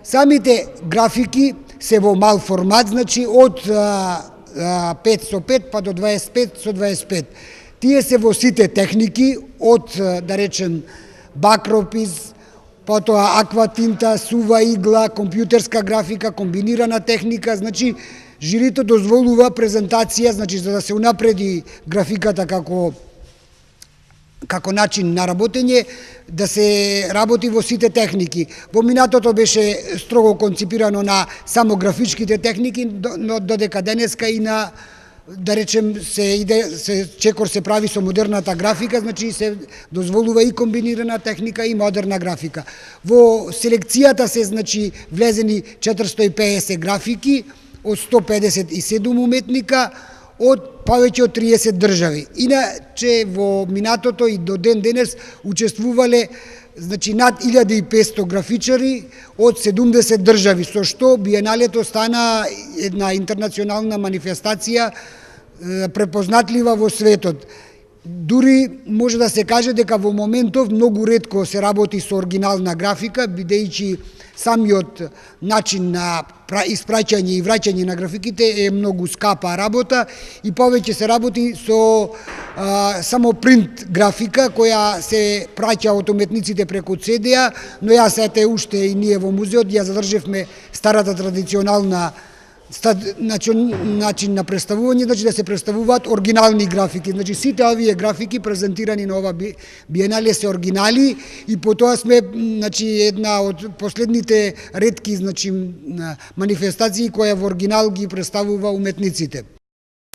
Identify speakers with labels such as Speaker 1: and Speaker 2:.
Speaker 1: Самите графики се во мал формат, значи од 5 па до 25 со 25. Тие се во сите техники, од, да речем, бакропис, потоа акватинта, сува игла, компјутерска графика, комбинирана техника, значи жирито дозволува презентација, значи за да се унапреди графиката како начин на работење, да се работи во сите техники. Во минатото беше строго конципирано на само графичките техники, но додека денеска и на, да речем, чекор се прави со модерната графика, значи се дозволува и комбинирана техника и модерна графика. Во селекцијата се, значи, влезени 450 графики од 157 уметника, од повеќе од 30 држави. Иначе во минатото и до ден денес учествувале, значи, над 1500 графичари од 70 држави, со што биеналето стана една интернационална манифестација препознатлива во светот. Дури може да се каже дека во моментов многу ретко се работи со оригинална графика, бидејќи самиот начин на испраќање и враќање на графиките е многу скапа работа и повеќе се работи со само принт графика која се праќа од уметниците преку CD-а, но ја сете уште и ние во музеот ја задржевме старата традиционална начин на представување, значи да се представуваат оригинални графики. Значи сите овие графики презентирани на ова биенале се оригинали и потоа сме, значи, една од последните ретки, значи, манифестации која во оригинал ги представува уметниците.